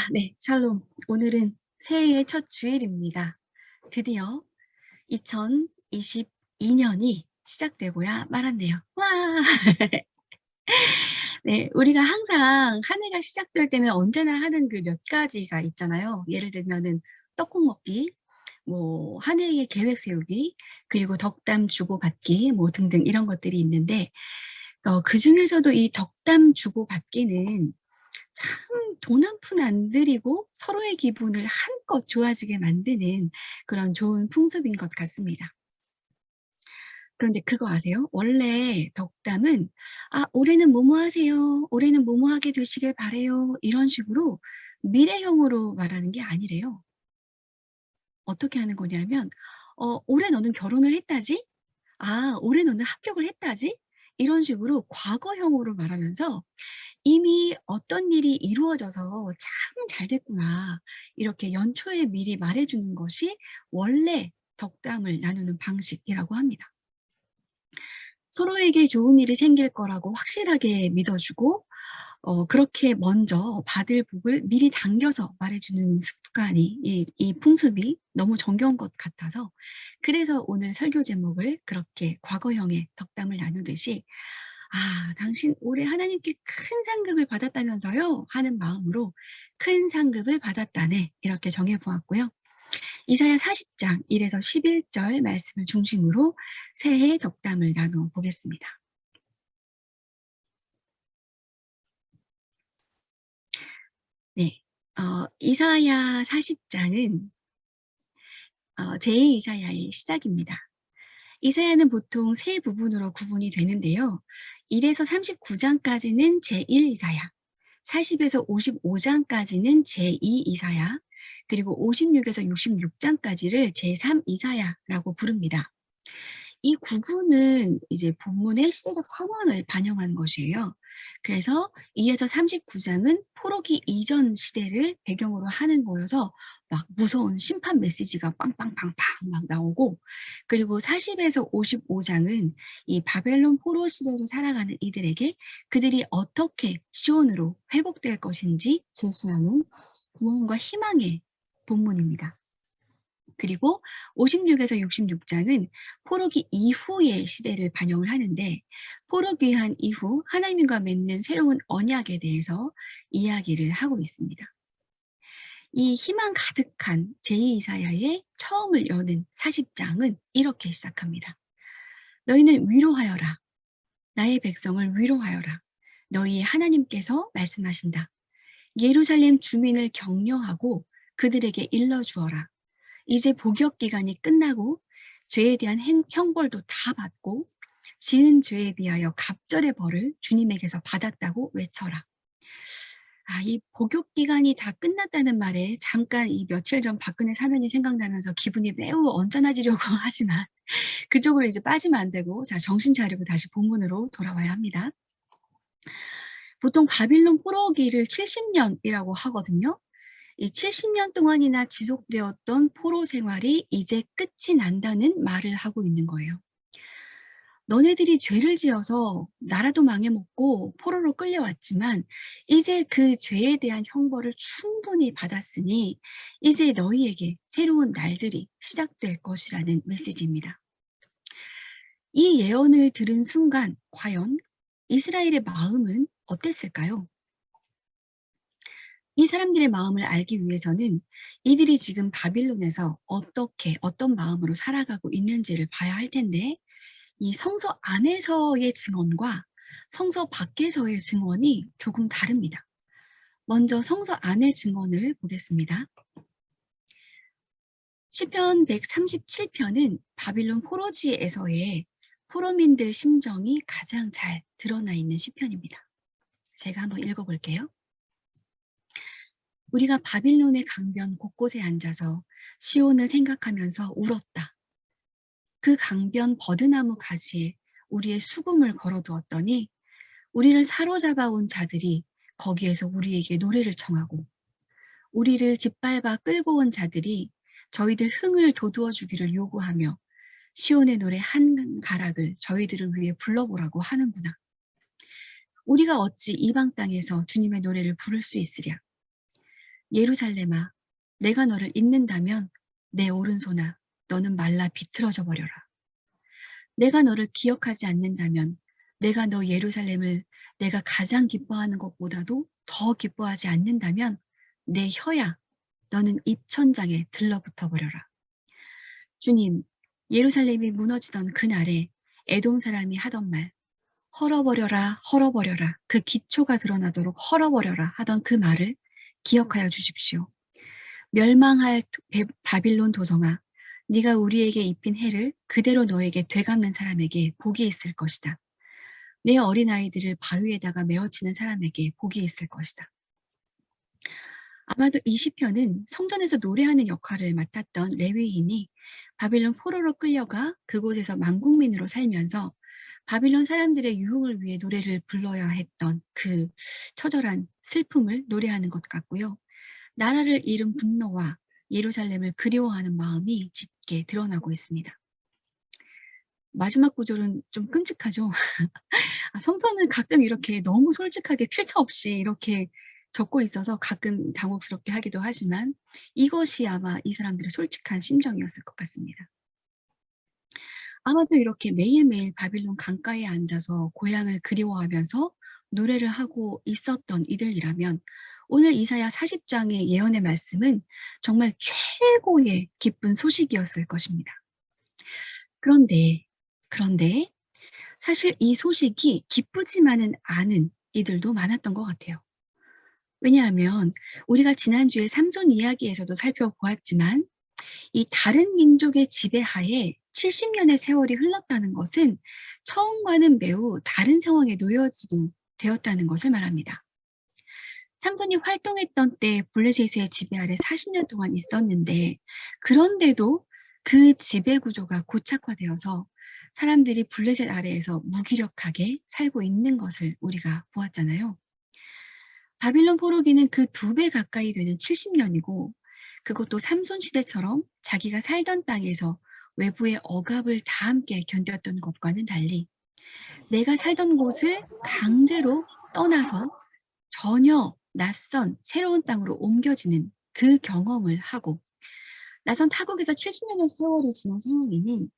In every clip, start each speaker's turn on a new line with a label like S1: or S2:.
S1: 네, 샬롬. 오늘은 새해의 첫 주일입니다. 드디어 2022년이 시작되고야 말았네요. 와! 네, 우리가 항상 한 해가 시작될 때면 언제나 하는 그 몇 가지가 있잖아요. 예를 들면은 떡국 먹기, 뭐 한 해의 계획 세우기, 그리고 덕담 주고받기, 뭐 등등 이런 것들이 있는데 그중에서도 이 덕담 주고받기는 참 돈 한 푼 안 들이고 서로의 기분을 한껏 좋아지게 만드는 그런 좋은 풍습인 것 같습니다. 그런데 그거 아세요? 원래 덕담은 올해는 뭐뭐 하세요. 올해는 뭐뭐 하게 되시길 바래요. 이런 식으로 미래형으로 말하는 게 아니래요. 어떻게 하는 거냐면 올해 너는 결혼을 했다지? 올해 너는 합격을 했다지? 이런 식으로 과거형으로 말하면서 이미 어떤 일이 이루어져서 '참 잘 됐구나.' 이렇게 연초에 미리 말해 주는 것이 원래 덕담을 나누는 방식이라고 합니다. 서로에게 좋은 일이 생길 거라고 확실하게 믿어 주고 그렇게 먼저 받을 복을 미리 당겨서 말해 주는 습관이 이 풍습이 너무 정겨운 것 같아서 그래서 오늘 설교 제목을 그렇게 과거형의 덕담을 나누듯이 당신 올해 하나님께 큰 상급을 받았다면서요?' 하는 마음으로 '큰 상급을 받았다네.' 이렇게 정해 보았고요. 이사야 40장 1 에서 11절 말씀을 중심으로 새해 덕담을 나누어 보겠습니다. 네. 이사야 40장은 제2 이사야의 시작입니다. 이사야는 보통 세 부분으로 구분이 되는데요. 1 에서 39장까지는 제1 이사야, 40 에서 55장까지는 제2 이사야, 그리고 56 에서 66장까지를 제3 이사야라고 부릅니다. 이 구분은 이제 본문의 시대적 상황을 반영한 것이에요. 그래서 2에서 39장은 포로기 이전 시대를 배경으로 하는 거여서 막 무서운 심판 메시지가 빵빵빵빵 막 나오고, 그리고 40에서 55장은 이 바벨론 포로 시대로 살아가는 이들에게 그들이 어떻게 시온으로 회복될 것인지 제시하는 구원과 희망의 본문입니다. 그리고 56에서 66장은 포로기 이후의 시대를 반영을 하는데, 포로 귀환 이후 하나님과 맺는 새로운 언약에 대해서 이야기를 하고 있습니다. 이 희망 가득한 제2이사야의 처음을 여는 40장은 이렇게 시작합니다. 너희는 위로하여라. 나의 백성을 위로하여라. 너희의 하나님께서 말씀하신다. 예루살렘 주민을 격려하고 그들에게 일러주어라. 이제 복역 기간이 끝나고 죄에 대한 형벌도 다 받고 지은 죄에 비하여 갑절의 벌을 주님에게서 받았다고 외쳐라. 이 복역 기간이 다 끝났다는 말에 잠깐 이 며칠 전 박근혜 사면이 생각나면서 기분이 매우 언짢아지려고 하지만 그쪽으로 이제 빠지면 안 되고, 자, 정신 차리고 다시 본문으로 돌아와야 합니다. 보통 바빌론 포로기를 70년이라고 하거든요. 이 70년 동안이나 지속되었던 포로 생활이 이제 끝이 난다는 말을 하고 있는 거예요. 너네들이 죄를 지어서 나라도 망해먹고 포로로 끌려왔지만 이제 그 죄에 대한 형벌을 충분히 받았으니 이제 너희에게 새로운 날들이 시작될 것이라는 메시지입니다. 이 예언을 들은 순간 과연 이스라엘의 마음은 어땠을까요? 이 사람들의 마음을 알기 위해서는 이들이 지금 바빌론에서 어떤 마음으로 살아가고 있는지를 봐야 할 텐데, 이 성서 안에서의 증언과 성서 밖에서의 증언이 조금 다릅니다. 먼저 성서 안의 증언을 보겠습니다. 시편 137편은 바빌론 포로지에서의 포로민들 심정이 가장 잘 드러나 있는 시편입니다. 제가 한번 읽어볼게요. 우리가 바빌론의 강변 곳곳에 앉아서 시온을 생각하면서 울었다. 그 강변 버드나무 가지에 우리의 수금을 걸어두었더니 우리를 사로잡아 온 자들이 거기에서 우리에게 노래를 청하고, 우리를 짓밟아 끌고 온 자들이 저희들 흥을 돋우어 주기를 요구하며 시온의 노래 한 가락을 저희들을 위해 불러보라고 하는구나. 우리가 어찌 이방 땅에서 주님의 노래를 부를 수 있으랴. 예루살렘아, 내가 너를 잊는다면 내 오른손아, 너는 말라 비틀어져 버려라. 내가 너를 기억하지 않는다면 내가 너 예루살렘을 내가 가장 기뻐하는 것보다도 더 기뻐하지 않는다면 내 혀야, 너는 입천장에 들러붙어 버려라. 주님, 예루살렘이 무너지던 그날에 에돔 사람이 하던 말, 헐어버려라, 헐어버려라, 그 기초가 드러나도록 헐어버려라 하던 그 말을 기억하여 주십시오. 멸망할 바빌론 도성아, 네가 우리에게 입힌 해를 그대로 너에게 되갚는 사람에게 복이 있을 것이다. 내 어린아이들을 바위에다가 메어치는 사람에게 복이 있을 것이다. 아마도 이 시편은 성전에서 노래하는 역할을 맡았던 레위인이 바빌론 포로로 끌려가 그곳에서 만국민으로 살면서 바빌론 사람들의 유흥을 위해 노래를 불러야 했던 그 처절한 슬픔을 노래하는 것 같고요. 나라를 잃은 분노와 예루살렘을 그리워하는 마음이 짙게 드러나고 있습니다. 마지막 구절은 좀 끔찍하죠. 성서는 가끔 이렇게 너무 솔직하게 필터 없이 이렇게 적고 있어서 가끔 당혹스럽게 하기도 하지만 이것이 아마 이 사람들의 솔직한 심정이었을 것 같습니다. 아마도 이렇게 매일매일 바빌론 강가에 앉아서 고향을 그리워하면서 노래를 하고 있었던 이들이라면 오늘 이사야 40장의 예언의 말씀은 정말 최고의 기쁜 소식이었을 것입니다. 그런데 사실 이 소식이 기쁘지만은 않은 이들도 많았던 것 같아요. 왜냐하면 우리가 지난주에 삼손 이야기에서도 살펴보았지만 이 다른 민족의 지배하에 70년의 세월이 흘렀다는 것은 처음과는 매우 다른 상황에 놓여지게 되었다는 것을 말합니다. 삼손이 활동했던 때 블레셋의 지배 아래 40년 동안 있었는데 그런데도 그 지배 구조가 고착화되어서 사람들이 블레셋 아래에서 무기력하게 살고 있는 것을 우리가 보았잖아요. 바빌론 포로기는 그 2배 가까이 되는 70년이고 그것도 삼손 시대처럼 자기가 살던 땅에서 외부의 억압을 다 함께 견뎠던 것과는 달리 내가 살던 곳을 강제로 떠나서 전혀 낯선 새로운 땅으로 옮겨지는 그 경험을 하고 낯선 타국에서 70년의 세월이 지난 상황이니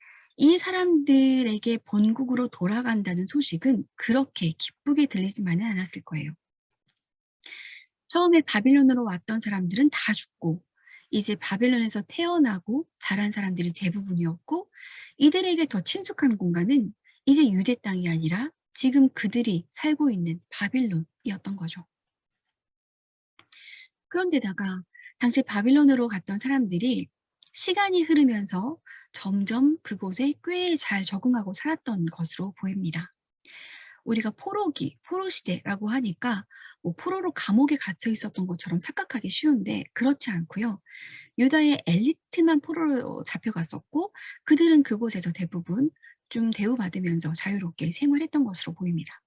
S1: 이 사람들에게 본국으로 돌아간다는 소식은 그렇게 기쁘게 들리지만은 않았을 거예요. 처음에 바빌론으로 왔던 사람들은 다 죽고 이제 바빌론에서 태어나고 자란 사람들이 대부분이었고 이들에게 더 친숙한 공간은 이제 유대 땅이 아니라 지금 그들이 살고 있는 바빌론이었던 거죠. 그런데다가 당시 바빌론으로 갔던 사람들이 시간이 흐르면서 점점 그곳에 꽤 잘 적응하고 살았던 것으로 보입니다. 우리가 포로 시대라고 하니까 뭐 포로로 감옥에 갇혀 있었던 것처럼 착각하기 쉬운데 그렇지 않고요. 유다의 엘리트만 포로로 잡혀갔었고 그들은 그곳에서 대부분 좀 대우받으면서 자유롭게 생활했던 것으로 보입니다.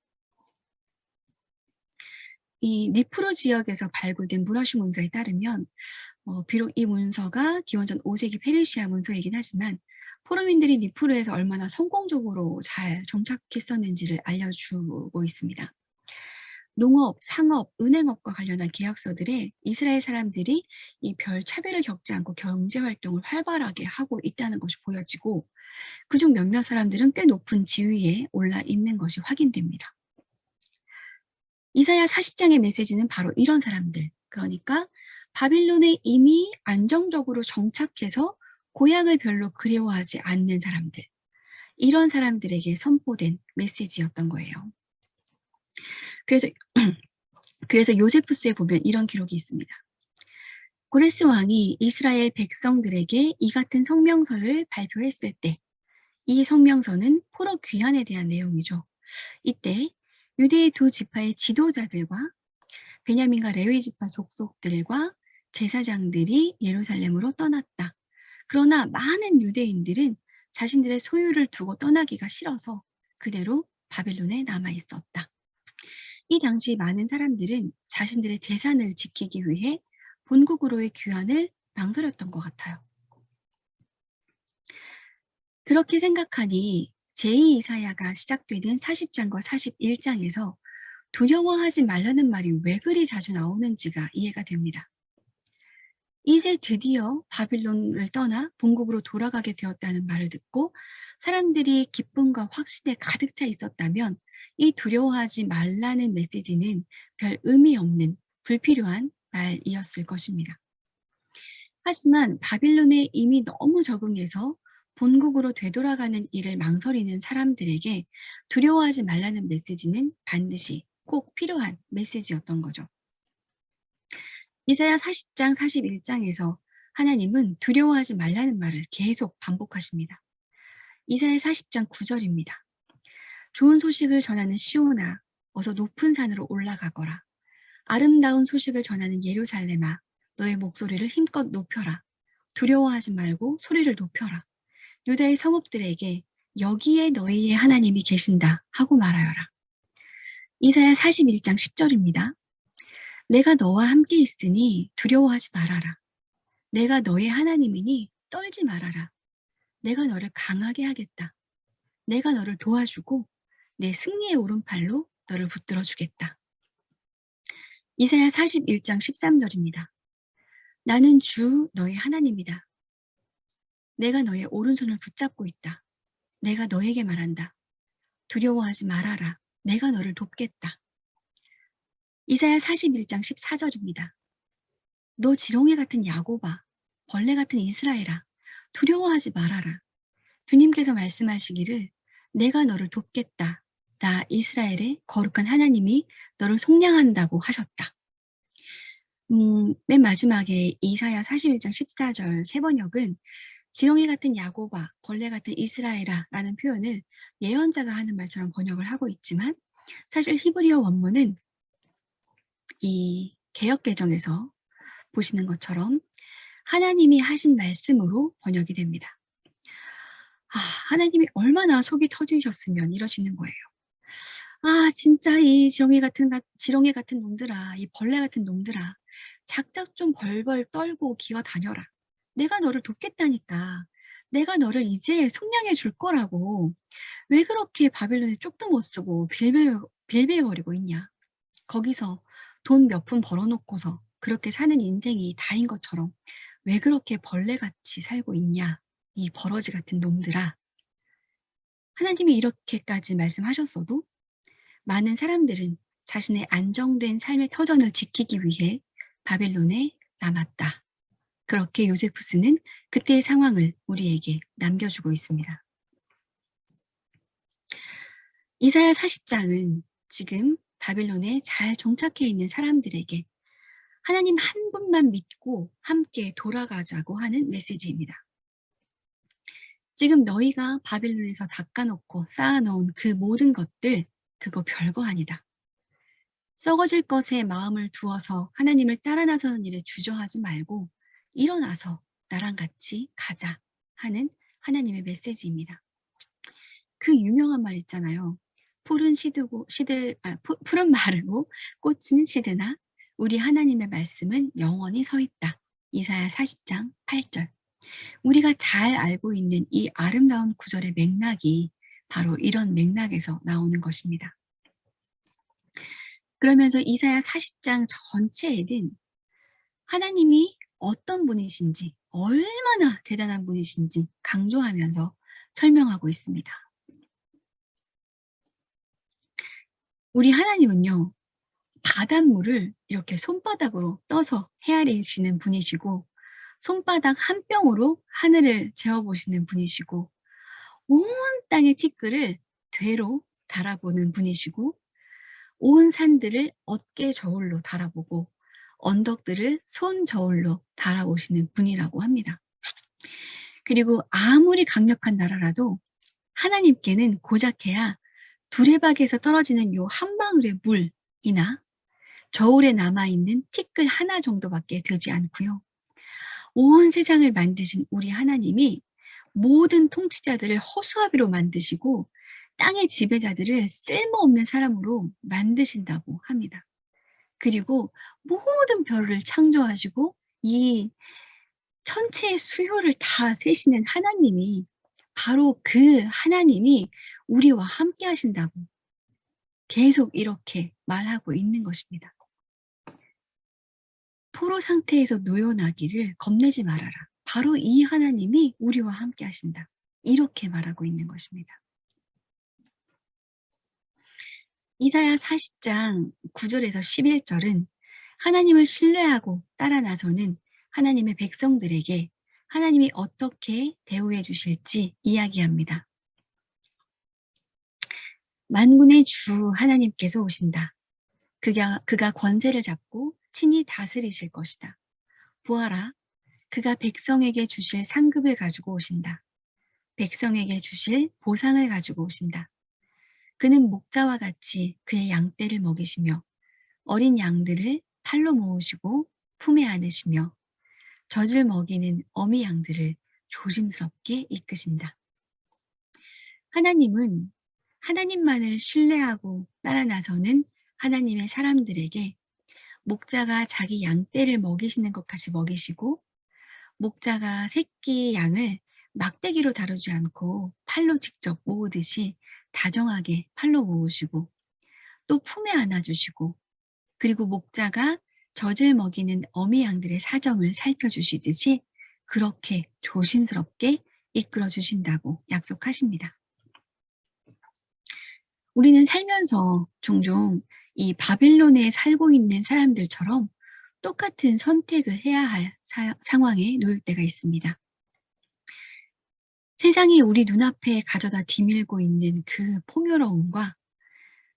S1: 이 니프루 지역에서 발굴된 무라슈 문서에 따르면 비록 이 문서가 기원전 5세기 페르시아 문서이긴 하지만 포로민들이 니프루에서 얼마나 성공적으로 잘 정착했었는지를 알려주고 있습니다. 농업, 상업, 은행업과 관련한 계약서들에 이스라엘 사람들이 이 별 차별을 겪지 않고 경제활동을 활발하게 하고 있다는 것이 보여지고 그중 몇몇 사람들은 꽤 높은 지위에 올라 있는 것이 확인됩니다. 이사야 40장의 메시지는 바로 이런 사람들, 그러니까 바빌론에 이미 안정적으로 정착해서 고향을 별로 그리워하지 않는 사람들, 이런 사람들에게 선포된 메시지였던 거예요. 그래서 요세푸스에 보면 이런 기록이 있습니다. 고레스 왕이 이스라엘 백성들에게 이 같은 성명서를 발표했을 때 이 성명서는 포로 귀환에 대한 내용이죠. 이때 유대의 2 지파의 지도자들과 베냐민과 레위 지파 족속들과 제사장들이 예루살렘으로 떠났다. 그러나 많은 유대인들은 자신들의 소유를 두고 떠나기가 싫어서 그대로 바벨론에 남아 있었다. 이 당시 많은 사람들은 자신들의 재산을 지키기 위해 본국으로의 귀환을 망설였던 것 같아요. 그렇게 생각하니 제2이사야가 시작되는 40장과 41장에서 두려워하지 말라는 말이 왜 그리 자주 나오는지가 이해가 됩니다. 이제 드디어 바빌론을 떠나 본국으로 돌아가게 되었다는 말을 듣고 사람들이 기쁨과 확신에 가득 차 있었다면 이 두려워하지 말라는 메시지는 별 의미 없는 불필요한 말이었을 것입니다. 하지만 바빌론에 이미 너무 적응해서 본국으로 되돌아가는 일을 망설이는 사람들에게 두려워하지 말라는 메시지는 반드시 꼭 필요한 메시지였던 거죠. 이사야 40장, 41장에서 하나님은 두려워하지 말라는 말을 계속 반복하십니다. 이사야 40장 9절입니다. 좋은 소식을 전하는 시온아, 어서 높은 산으로 올라가거라. 아름다운 소식을 전하는 예루살렘아, 너의 목소리를 힘껏 높여라. 두려워하지 말고 소리를 높여라. 유다의 성읍들에게 여기에 너희의 하나님이 계신다 하고 말하여라. 이사야 41장 10절입니다. 내가 너와 함께 있으니 두려워하지 말아라. 내가 너의 하나님이니 떨지 말아라. 내가 너를 강하게 하겠다. 내가 너를 도와주고 내 승리의 오른팔로 너를 붙들어 주겠다. 이사야 41장 13절입니다. 나는 주 너의 하나님이다. 내가 너의 오른손을 붙잡고 있다. 내가 너에게 말한다. 두려워하지 말아라. 내가 너를 돕겠다. 이사야 41장 14절입니다. 너 지렁이 같은 야곱아, 벌레 같은 이스라엘아, 두려워하지 말아라. 주님께서 말씀하시기를 내가 너를 돕겠다. 나 이스라엘의 거룩한 하나님이 너를 속량한다고 하셨다. 맨 마지막에 이사야 41장 14절 세 번역은 지렁이 같은 야곱아, 벌레 같은 이스라엘아 라는 표현을 예언자가 하는 말처럼 번역을 하고 있지만 사실 히브리어 원문은 이 개역개정에서 보시는 것처럼 하나님이 하신 말씀으로 번역이 됩니다. 하나님이 얼마나 속이 터지셨으면 이러시는 거예요. 진짜 이 지렁이 같은 놈들아, 이 벌레 같은 놈들아, 작작 좀 벌벌 떨고 기어다녀라. 내가 너를 돕겠다니까. 내가 너를 이제 속량해 줄 거라고. 왜 그렇게 바벨론에 쪽도 못 쓰고 빌빌거리고 있냐. 거기서 돈 몇 푼 벌어놓고서 그렇게 사는 인생이 다인 것처럼 왜 그렇게 벌레같이 살고 있냐. 이 버러지 같은 놈들아. 하나님이 이렇게까지 말씀하셨어도 많은 사람들은 자신의 안정된 삶의 터전을 지키기 위해 바벨론에 남았다. 그렇게 요세푸스는 그때의 상황을 우리에게 남겨주고 있습니다. 이사야 40장은 지금 바벨론에 잘 정착해 있는 사람들에게 하나님 한 분만 믿고 함께 돌아가자고 하는 메시지입니다. 지금 너희가 바벨론에서 닦아놓고 쌓아놓은 그 모든 것들, 그거 별거 아니다. 썩어질 것에 마음을 두어서 하나님을 따라 나서는 일에 주저하지 말고 일어나서 나랑 같이 가자 하는 하나님의 메시지입니다. 그 유명한 말 있잖아요. 풀은 마르고 꽃은 시드나 우리 하나님의 말씀은 영원히 서 있다. 이사야 40장 8절. 우리가 잘 알고 있는 이 아름다운 구절의 맥락이 바로 이런 맥락에서 나오는 것입니다. 그러면서 이사야 40장 전체에는 하나님이 어떤 분이신지, 얼마나 대단한 분이신지 강조하면서 설명하고 있습니다. 우리 하나님은요, 바닷물을 이렇게 손바닥으로 떠서 헤아리시는 분이시고 손바닥 한 뼘으로 하늘을 재어보시는 분이시고 온 땅의 티끌을 되로 달아보는 분이시고 온 산들을 어깨 저울로 달아보고 언덕들을 손 저울로 달아오시는 분이라고 합니다. 그리고 아무리 강력한 나라라도 하나님께는 고작해야 두레박에서 떨어지는 요 한 방울의 물이나 저울에 남아있는 티끌 하나 정도밖에 되지 않고요. 온 세상을 만드신 우리 하나님이 모든 통치자들을 허수아비로 만드시고 땅의 지배자들을 쓸모없는 사람으로 만드신다고 합니다. 그리고 모든 별을 창조하시고 이 천체의 수요를 다 세시는 하나님이 바로 그 하나님이 우리와 함께 하신다고 계속 이렇게 말하고 있는 것입니다. 포로 상태에서 놓여나기를 겁내지 말아라. 바로 이 하나님이 우리와 함께 하신다. 이렇게 말하고 있는 것입니다. 이사야 40장 9절에서 11절은 하나님을 신뢰하고 따라 나서는 하나님의 백성들에게 하나님이 어떻게 대우해 주실지 이야기합니다. 만군의 주 하나님께서 오신다. 그가 권세를 잡고 친히 다스리실 것이다. 보아라, 그가 백성에게 주실 상급을 가지고 오신다. 백성에게 주실 보상을 가지고 오신다. 그는 목자와 같이 그의 양떼를 먹이시며 어린 양들을 팔로 모으시고 품에 안으시며 젖을 먹이는 어미 양들을 조심스럽게 이끄신다. 하나님은 하나님만을 신뢰하고 따라 나서는 하나님의 사람들에게 목자가 자기 양떼를 먹이시는 것 같이 먹이시고 목자가 새끼 양을 막대기로 다루지 않고 팔로 직접 모으듯이 다정하게 팔로 모으시고 또 품에 안아주시고 그리고 목자가 젖을 먹이는 어미 양들의 사정을 살펴주시듯이 그렇게 조심스럽게 이끌어 주신다고 약속하십니다. 우리는 살면서 종종 이 바벨론에 살고 있는 사람들처럼 똑같은 선택을 해야 할 상황에 놓일 때가 있습니다. 세상이 우리 눈앞에 가져다 디밀고 있는 그 포묘로움과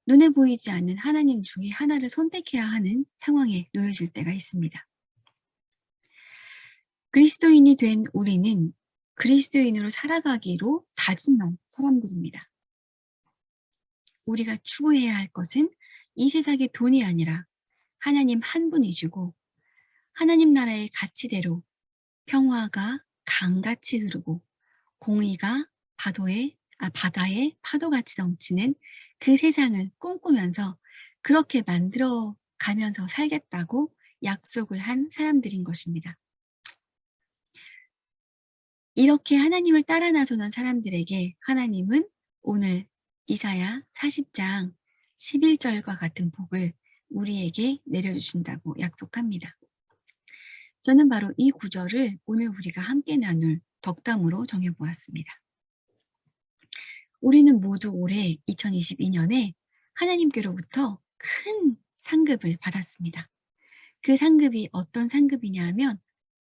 S1: 눈에 보이지 않는 하나님 중에 하나를 선택해야 하는 상황에 놓여질 때가 있습니다. 그리스도인이 된 우리는 그리스도인으로 살아가기로 다짐한 사람들입니다. 우리가 추구해야 할 것은 이 세상의 돈이 아니라 하나님 한 분이시고 하나님 나라의 가치대로 평화가 강같이 흐르고 공의가 바다에 파도같이 넘치는 그 세상을 꿈꾸면서 그렇게 만들어 가면서 살겠다고 약속을 한 사람들인 것입니다. 이렇게 하나님을 따라 나서는 사람들에게 하나님은 오늘 이사야 40장 11절과 같은 복을 우리에게 내려주신다고 약속합니다. 저는 바로 이 구절을 오늘 우리가 함께 나눌 덕담으로 정해보았습니다. 우리는 모두 올해 2022년에 하나님께로부터 큰 상급을 받았습니다. 그 상급이 어떤 상급이냐 하면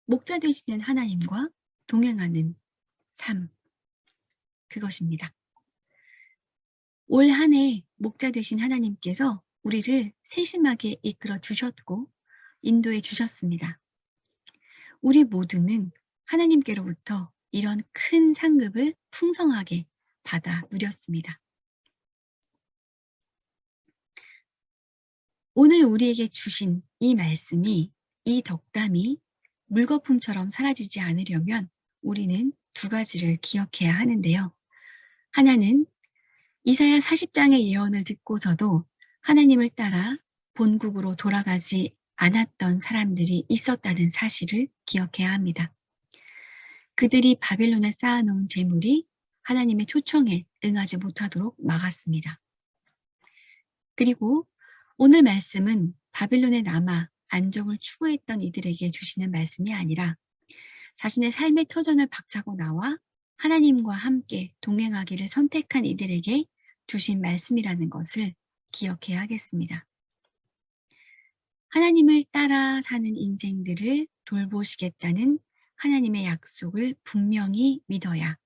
S1: 목자 되시는 하나님과 동행하는 삶, 그것입니다. 올 한 해 목자 되신 하나님께서 우리를 세심하게 이끌어 주셨고 인도해 주셨습니다. 우리 모두는 하나님께로부터 이런 큰 상급을 풍성하게 받아 누렸습니다. 오늘 우리에게 주신 이 말씀이, 이 덕담이 물거품처럼 사라지지 않으려면 우리는 두 가지를 기억해야 하는데요. 하나는 이사야 40장의 예언을 듣고서도 하나님을 따라 본국으로 돌아가지 않았던 사람들이 있었다는 사실을 기억해야 합니다. 그들이 바벨론에 쌓아놓은 재물이 하나님의 초청에 응하지 못하도록 막았습니다. 그리고 오늘 말씀은 바벨론에 남아 안정을 추구했던 이들에게 주시는 말씀이 아니라 자신의 삶의 터전을 박차고 나와 하나님과 함께 동행하기를 선택한 이들에게 주신 말씀이라는 것을 기억해야 하겠습니다. 하나님을 따라 사는 인생들을 돌보시겠다는 하나님의 약속을 분명히 믿어야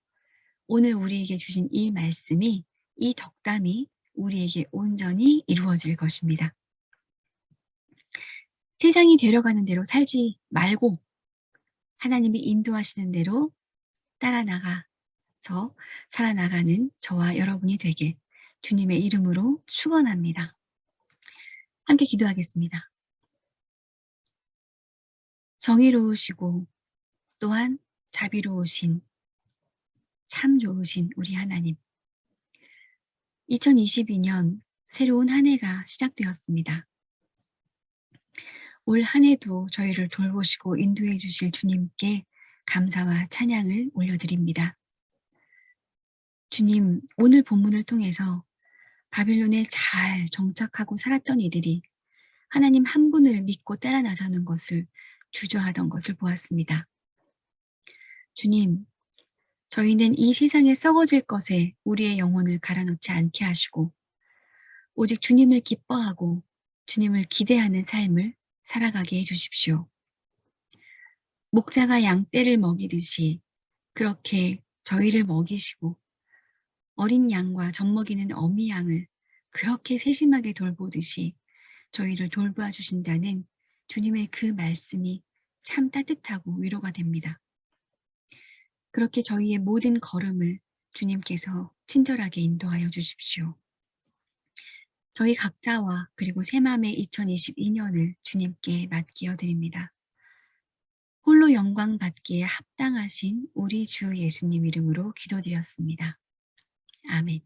S1: 오늘 우리에게 주신 이 말씀이, 이 덕담이 우리에게 온전히 이루어질 것입니다. 세상이 데려가는 대로 살지 말고 하나님이 인도하시는 대로 따라 나가서 살아나가는 저와 여러분이 되게 주님의 이름으로 축원합니다. 함께 기도하겠습니다. 정의로우시고 또한 자비로우신 참 좋으신 우리 하나님, 2022년 새로운 한 해가 시작되었습니다. 올 한 해도 저희를 돌보시고 인도해 주실 주님께 감사와 찬양을 올려드립니다. 주님, 오늘 본문을 통해서 바벨론에 잘 정착하고 살았던 이들이 하나님 한 분을 믿고 따라 나서는 것을 주저하던 것을 보았습니다. 주님, 저희는 이 세상에 썩어질 것에 우리의 영혼을 갈아넣지 않게 하시고 오직 주님을 기뻐하고 주님을 기대하는 삶을 살아가게 해 주십시오. 목자가 양떼를 먹이듯이 그렇게 저희를 먹이시고 어린 양과 젖먹이는 어미 양을 그렇게 세심하게 돌보듯이 저희를 돌봐 주신다는 주님의 그 말씀이 참 따뜻하고 위로가 됩니다. 그렇게 저희의 모든 걸음을 주님께서 친절하게 인도하여 주십시오. 저희 각자와 그리고 새맘의 2022년을 주님께 맡기어 드립니다. 홀로 영광 받기에 합당하신 우리 주 예수님 이름으로 기도드렸습니다. 아멘.